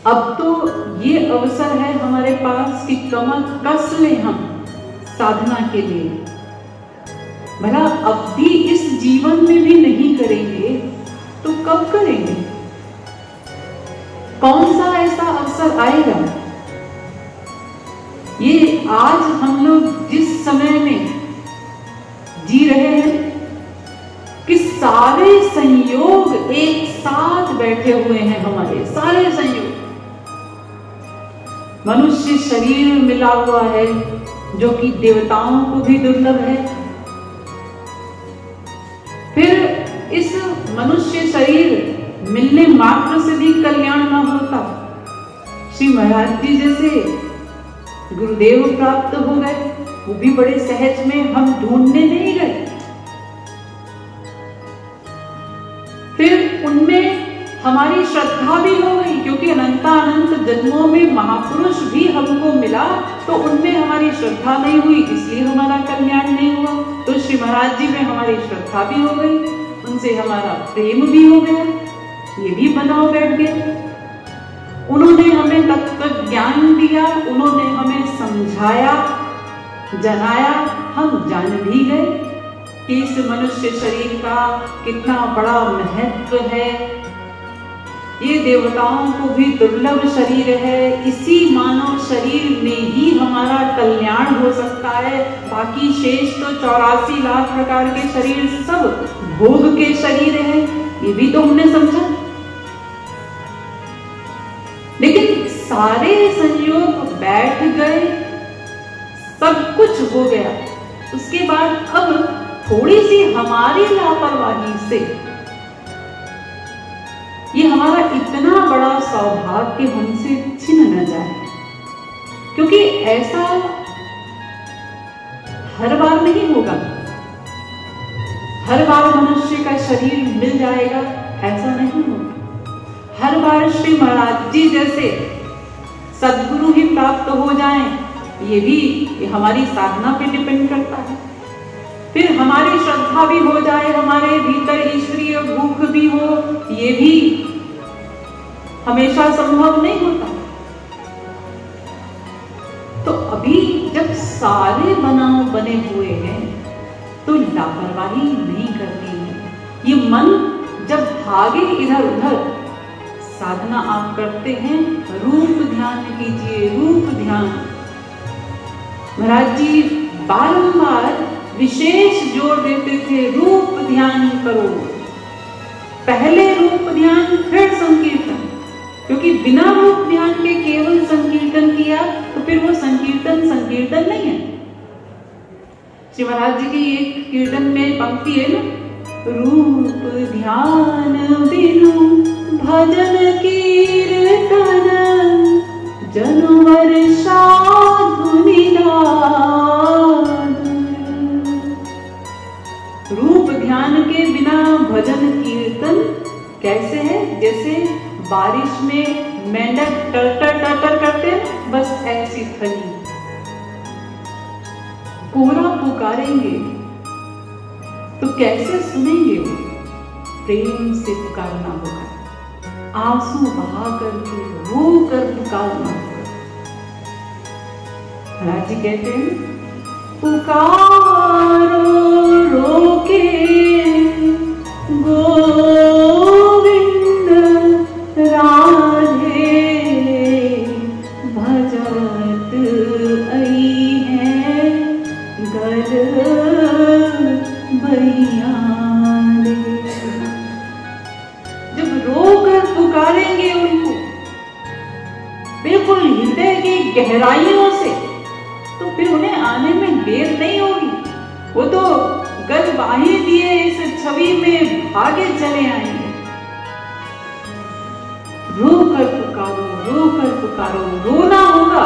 अब तो ये अवसर है हमारे पास कि कमर कस ले हम साधना के लिए। भला अब भी इस जीवन में भी नहीं करेंगे तो कब करेंगे? कौन सा ऐसा अवसर आएगा? ये आज हम लोग जिस समय में जी रहे हैं कि सारे संयोग एक साथ बैठे हुए हैं, हमारे सारे संयोग। मनुष्य शरीर मिला हुआ है जो कि देवताओं को भी दुर्लभ है। फिर इस मनुष्य शरीर मिलने मात्र से भी कल्याण न होता। श्री महाराज जी जैसे गुरुदेव प्राप्त हो गए, वो भी बड़े सहज में, हम ढूंढने नहीं गए। फिर उनमें हमारी श्रद्धा भी हो गई, क्योंकि अनंत जन्मों में महापुरुष भी हमको मिला, तो उनमें हमारी श्रद्धा नहीं हुई, इसलिए हमारा कल्याण नहीं हुआ। तो श्री महाराज जी में हमारी श्रद्धा भी हो गई, उनसे हमारा प्रेम भी हो गया, ये भी बनाओ बैठ गया। उन्होंने हमें तत्व ज्ञान दिया, उन्होंने हमें समझाया, जनाया, हम जान भी गए कि इस मनुष्य शरीर का कितना बड़ा महत्व है। ये देवताओं को भी दुर्लभ शरीर है, इसी मानव शरीर में ही हमारा कल्याण हो सकता है। बाकी शेष तो 84 लाख प्रकार के शरीर सब भोग के शरीर है, ये भी तो हमने समझा। लेकिन सारे संयोग बैठ गए, सब कुछ हो गया, उसके बाद अब थोड़ी सी हमारी लापरवाही से ये हमारा इतना बड़ा सौभाग्य हमसे छिन न जाए, क्योंकि ऐसा हर बार नहीं होगा। हर बार मनुष्य का शरीर मिल जाएगा ऐसा नहीं होगा। हर बार श्री महाराज जी जैसे सद्गुरु ही प्राप्त हो जाएं, ये हमारी साधना पे डिपेंड करता है। फिर हमारी श्रद्धा भी हो जाए, हमारे भीतर ईश्वरीय भूख भी हो, ये भी हमेशा संभव नहीं होता। तो अभी जब सारे बनाव बने हुए हैं तो लापरवाही नहीं करनी है। ये मन जब भागे इधर उधर, साधना आप करते हैं, रूप ध्यान कीजिए, रूप ध्यान। महाराज जी बारंबार विशेष जोर देते थे, रूप ध्यान करो। पहले रूप ध्यान, फिर संकीर्तन, क्योंकि बिना रूप ध्यान के केवल संकीर्तन किया तो फिर वो संकीर्तन नहीं है। श्री महाराज जी की एक कीर्तन में पंक्ति है ना, रूप ध्यान बिनु भजन कीर्तन जनु वर्षा धुनि नाद। रूप ध्यान के बिना भजन कीर्तन कैसे है? जैसे बारिश में मेंढक टर करते हैं, बस ऐसी थनी। कोहरा पुकारेंगे तो कैसे सुनेंगे? वो प्रेम से पुकारना होगा, आंसू बहा करके रो कर पुकारना होगा। महाराज जी कहते हैं, पुकारो रोके गोविंद राधे भजत आई है गल भैया। जब रोकर पुकारेंगे उनको बिल्कुल हृदय की गहराइयों से, तो फिर उन्हें आने में देर नहीं होगी। वो तो गल बाहें दिए इस छवि में भागे चले आएंगे। रोकर पुकारो, रोना होगा,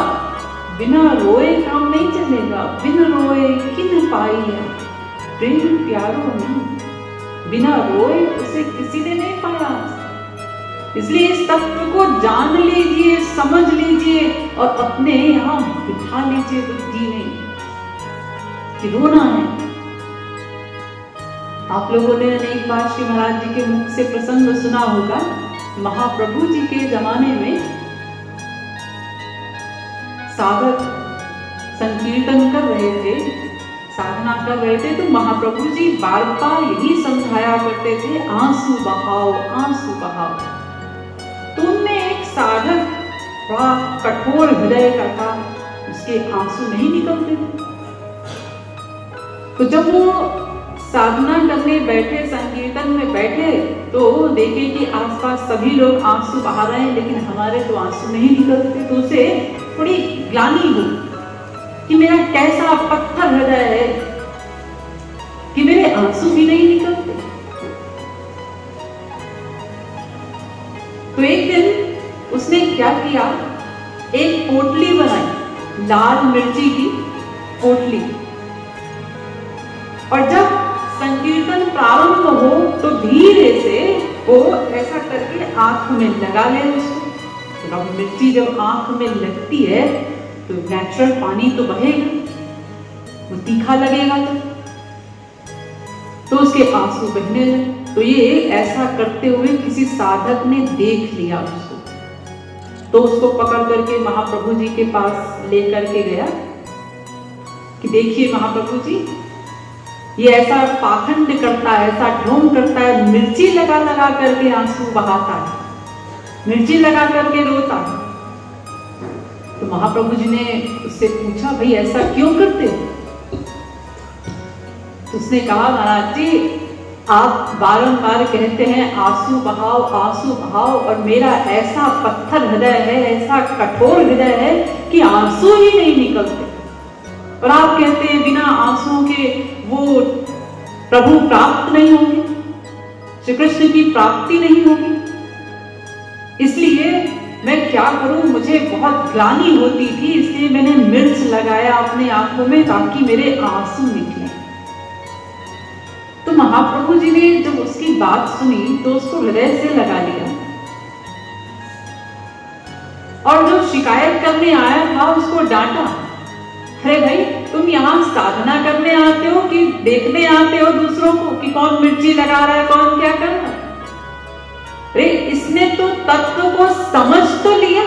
बिना रोए काम नहीं चलेगा। बिन रोए किन पाइया, प्रेम प्यारो नहीं, बिना रोए उसे किसी ने नहीं पाया। इसलिए इस तत्व को जान लीजिए, समझ लीजिए और अपने यहां बिठा लीजिए बुद्धि में कि रोना है। आप लोगों ने अनेक बार श्री महाराज जी के मुख से प्रसंग सुना होगा। महाप्रभु जी के जमाने में साधक संकीर्तन कर रहे थे, साधना कर रहे थे, तो महाप्रभु जी बार बार यही समझाया करते थे, आंसू बहाओ, आंसू बहाओ। तो उनमें एक साधक बड़ा कठोर हृदय का था, उसके आंसू नहीं निकलते थे। तो जब वो साधना करने बैठे, संकीर्तन में बैठे, तो देखे कि आसपास सभी लोग आंसू बहा रहे हैं, लेकिन हमारे तो आंसू नहीं निकलते। तो उसे थोड़ी ग्लानि हुई कि मेरा कैसा पत्थर हृदय है कि मेरे आंसू भी नहीं निकलते। तो एक दिन उसने क्या किया, एक पोटली बनाई, लाल मिर्ची की पोटली, और जब संकीर्तन प्रारंभ हो तो धीरे से वो ऐसा करके आंख में लगा ले उसको। तो मिर्ची जब आंख में लगती है तो नेचुरल पानी तो बहेगा, वो तीखा लगेगा, तो उसके आंसू बहने लगे। तो ये ऐसा करते हुए किसी साधक ने देख लिया उसको, तो उसको पकड़ करके महाप्रभु जी के पास लेकर के गया कि देखिए महाप्रभु जी, ये ऐसा पाखंड करता है, ऐसा ढोंग करता है, मिर्ची लगा लगा करके आंसू बहाता है, मिर्ची लगा करके रोता है। तो महाप्रभु जी ने उससे पूछा, भाई ऐसा क्यों करते हो? तो उसने कहा, महाराज जी आप बारंबार कहते हैं आंसू बहाओ, आंसू बहाओ, और मेरा ऐसा पत्थर हृदय है, ऐसा कठोर हृदय है कि आंसू ही नहीं निकलते, और आप कहते हैं बिना आंसुओं के वो प्रभु प्राप्त नहीं होंगे, श्री कृष्ण की प्राप्ति नहीं होगी। इसलिए मैं क्या करूं, मुझे बहुत ग्लानि होती थी, इसलिए मैंने मिर्च लगाया अपने आंखों में ताकि मेरे आंसू निकले। तो महाप्रभु जी ने जब उसकी बात सुनी तो उसको हृदय से लगा लिया, और जो शिकायत करने आया था उसको डांटा, अरे भाई तुम यहाँ साधना करने आते हो कि देखने आते हो दूसरों को कि कौन मिर्ची लगा रहा है, कौन क्या कर रहा है? अरे इसने तो तत्व को समझ तो लिया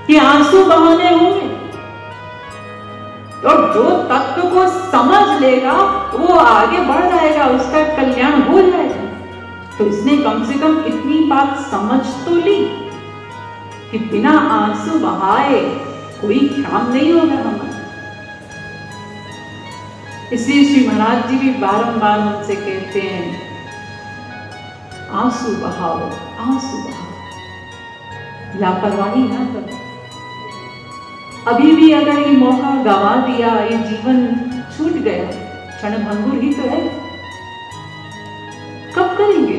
कि आंसू बहाने होंगे, और जो तत्व को समझ लेगा वो आगे बढ़ जाएगा, उसका कल्याण हो जाएगा। तो इसने कम से कम इतनी बात समझ तो ली कि बिना आंसू बहाए कोई काम नहीं होगा हमारा। इसलिए श्री महाराज जी भी बारंबार हमसे कहते हैं, आंसू बहाओ, आंसू बहाओ, लापरवाही ना करो। अभी भी अगर ये मौका गंवा दिया, ये जीवन छूट गया, क्षणभंगुर ही तो है, कब करेंगे?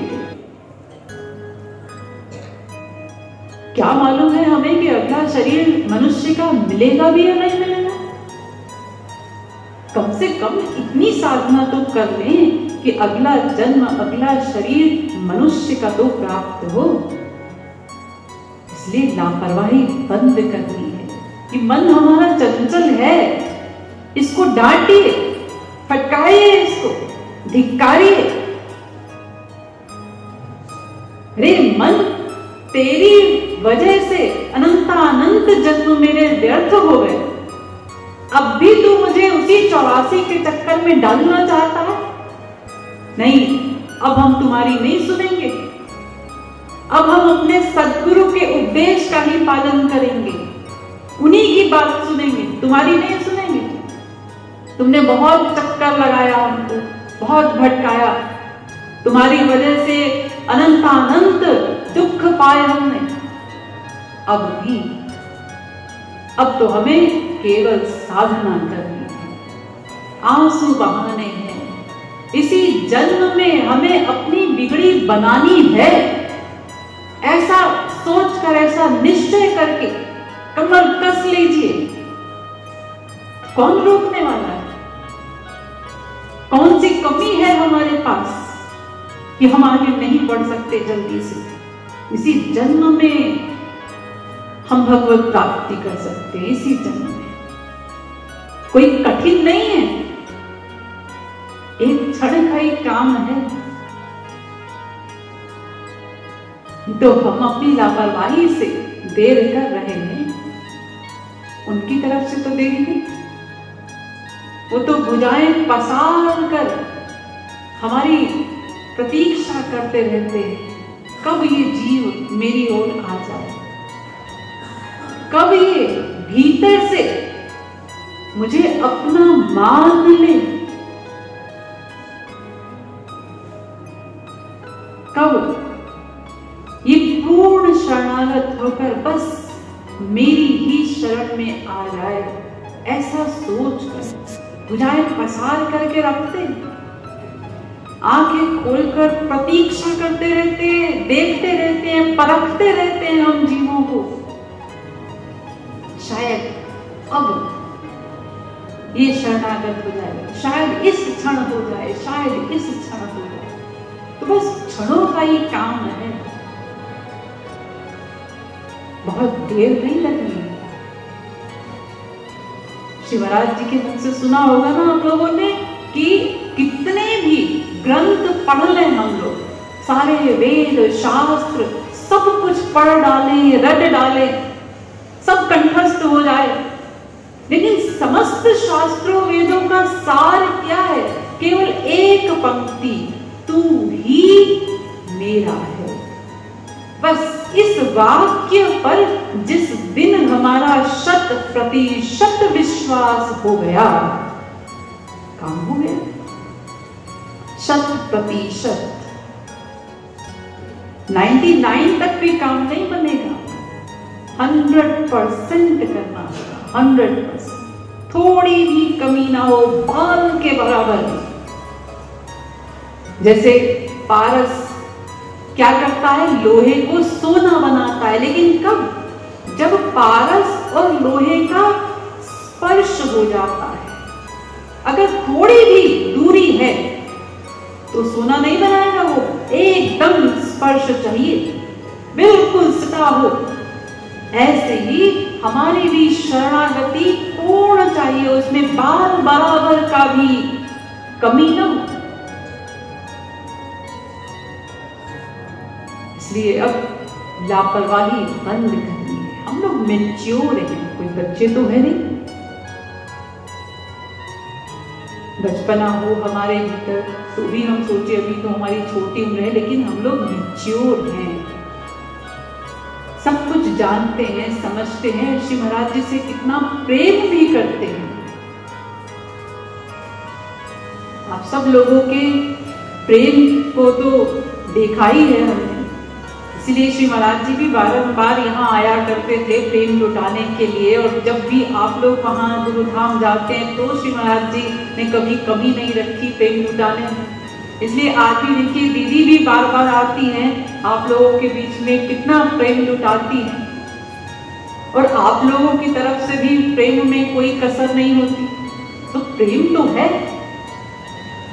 क्या मालूम है हमें कि अगला शरीर मनुष्य का मिलेगा भी या नहीं मिलेगा? कम से कम इतनी साधना तो कर लें कि अगला जन्म, अगला शरीर मनुष्य का तो प्राप्त हो। इसलिए लापरवाही बंद करनी है। कि मन हमारा चंचल है, इसको डांटिए, फटकारिए, इसको धिक्कारिए। रे मन, तेरी वजह से अनंतानंत जन्म मेरे व्यर्थ हो गए, अब भी तू मुझे उसी 84 के चक्कर में डालना चाहता है? नहीं, अब हम तुम्हारी नहीं सुनेंगे। अब हम अपने सद्गुरु के उपदेश का ही पालन करेंगे, उन्हीं की बात सुनेंगे, तुम्हारी नहीं सुनेंगे। तुमने बहुत चक्कर लगाया, हमको बहुत भटकाया, तुम्हारी वजह से अनंतानंत दुख पाए हमने। अब तो हमें केवल साधना करनी है, आंसू बहाने हैं। इसी जन्म में हमें अपनी बिगड़ी बनानी है। ऐसा सोचकर, ऐसा निश्चय करके कमर कस लीजिए। कौन रोकने वाला है? कौन सी कमी है हमारे पास कि हम आगे नहीं बढ़ सकते जल्दी से? इसी जन्म में हम भगवत प्राप्ति कर सकते हैं। इसी जन्म में कोई कठिन नहीं है, एक क्षण का ही काम है। तो हम अपनी लापरवाही से देर कर रहे हैं। उनकी तरफ से तो देंगे। वो तो भुजाएं पसार कर हमारी प्रतीक्षा करते रहते हैं, कब ये जीव मेरी ओर आ जाए, कब ये भीतर से मुझे अपना मान ले, कब ये पूर्ण शरणागत होकर बस मेरी ही शरण में आ जाए। ऐसा सोचकर भुजाएं पसार करके रखते हैं, आंखें खोलकर प्रतीक्षा करते रहते हैं, देखते रहते हैं, परखते रहते हैं हम जीवों को। शायद अब ये शरणागत हो जाए, शायद इस क्षण हो जाए, शायद इस क्षण हो जाए। तो बस क्षणों का ही काम है, बहुत देर नहीं लगनी। श्री महाराज जी के मुख से सुना होगा ना आप लोगों ने कि कितने भी ग्रंथ पढ़ लें हम लोग, सारे वेद शास्त्र सब कुछ पढ़ डालें, रट डालें, सब कंठस्थ हो जाए, लेकिन समस्त शास्त्रों वेदों का सार क्या है? केवल एक पंक्ति, तू ही मेरा है। बस इस वाक्य पर जिस दिन हमारा 100% विश्वास हो गया, काम हो गया। 100%, 99 तक भी काम नहीं बनेगा, 100% करना होगा, 100%। थोड़ी भी कमी ना हो, बाल के बराबर। जैसे पारस क्या करता है? लोहे को सोना बनाता है, लेकिन कब? जब पारस और लोहे का स्पर्श हो जाता है। अगर थोड़ी भी दूरी है तो सोना नहीं बनाएगा, वो एकदम स्पर्श चाहिए, बिल्कुल सटा हो। ऐसे ही हमारी भी शरणागति पूर्ण चाहिए, उसमें बाल बराबर का भी कमी न हो। इसलिए अब लापरवाही बंद करनी है। हम लोग मैच्योर हैं, कोई बच्चे तो है नहीं। बचपना हो हमारे भीतर तो भी हम सोचे अभी तो हमारी छोटी उम्र है, लेकिन हम लोग मैच्योर हैं, सब कुछ जानते हैं, समझते हैं, श्री महाराज जी से कितना प्रेम भी करते हैं। आप सब लोगों के प्रेम को तो देखा ही है हमने, इसलिए श्री महाराज जी भी बारंबार यहाँ आया करते थे प्रेम लुटाने के लिए। और जब भी आप लोग वहाँ गुरुधाम जाते हैं तो श्री महाराज जी ने कभी कमी नहीं रखी प्रेम लुटाने में। इसलिए आज भी देखिए दीदी भी बार बार आती हैं आप लोगों के बीच में, कितना प्रेम लुटाती हैं, और आप लोगों की तरफ से भी प्रेम में कोई कसर नहीं होती। तो प्रेम तो है,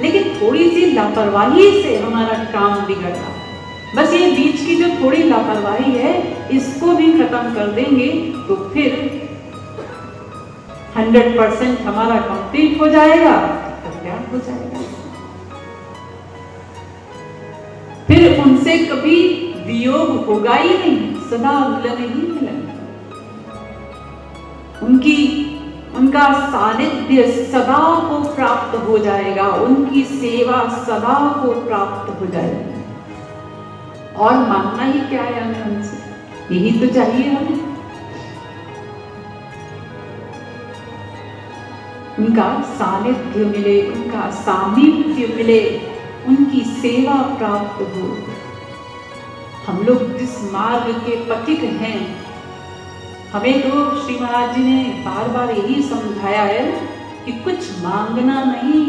लेकिन थोड़ी सी लापरवाही से हमारा काम बिगड़ रहा है। बस ये बीच की जो थोड़ी लापरवाही है, इसको भी खत्म कर देंगे तो फिर 100% हमारा कंप्लीट हो जाएगा, कल्याण हो जाएगा। फिर उनसे कभी वियोग होगा ही नहीं, सदा मिलन ही मिलन। उनका सानिध्य सदा को प्राप्त हो जाएगा, उनकी सेवा सदा को प्राप्त हो जाएगी। और मांगना ही क्या है हमें उनसे? यही तो चाहिए हमें, उनका सानिध्य मिले, उनका सामीप्य मिले, उनकी सेवा प्राप्त हो। हम लोग जिस मार्ग के पथिक हैं, हमें तो श्री महाराज जी ने बार बार यही समझाया है कि कुछ मांगना नहीं,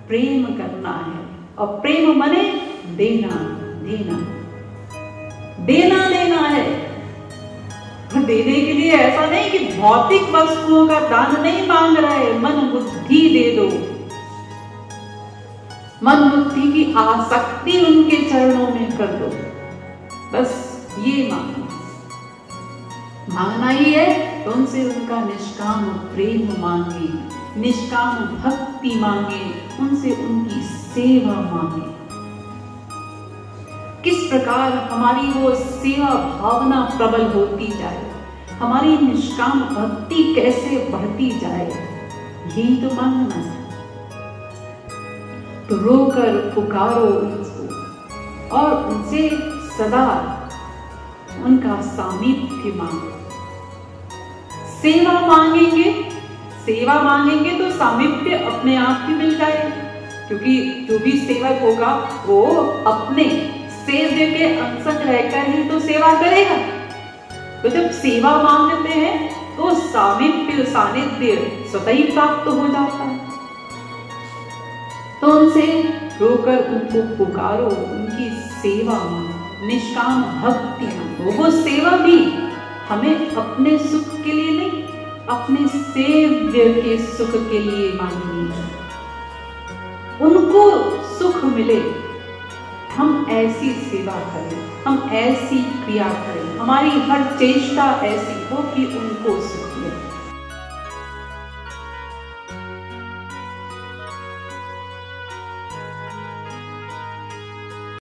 प्रेम करना है। और प्रेम माने देना, देना देना देना है। देने के लिए ऐसा नहीं कि भौतिक वस्तुओं का दान नहीं मांग रहे, मन बुद्धि दे दो, मन बुद्धि की आसक्ति उनके चरणों में कर दो, बस ये मांगना ही है। तो उनसे उनका निष्काम प्रेम मांगे, निष्काम भक्ति मांगे, उनसे उनकी सेवा मांगे। किस प्रकार हमारी वो सेवा भावना प्रबल होती जाए, हमारी निष्काम भक्ति कैसे बढ़ती जाए, यही तो मांगना है। तो रोकर पुकारो उनको और उनसे सदा उनका सामीप्य मांगो। सेवा मांगेंगे तो सामीप्य अपने आप ही मिल जाएगा, क्योंकि जो भी सेवक होगा वो अपने सेव्य के अंशक रहकर ही तो सेवा करेगा। तो जब सेवा मांगते हैं तो सामीप्य सानिध्य स्वतः ही प्राप्त हो जाता है। तो उनसे रोकर उनको पुकारो, उनकी सेवा मांगो, निष्काम भक्ति मांगो। वो सेवा भी हमें अपने सुख के लिए नहीं, अपने सेव्य के सुख के लिए मांगनी है। उनको सुख मिले, हम ऐसी सेवा करें, हम ऐसी क्रिया करें, हमारी हर चेष्टा ऐसी हो कि उनको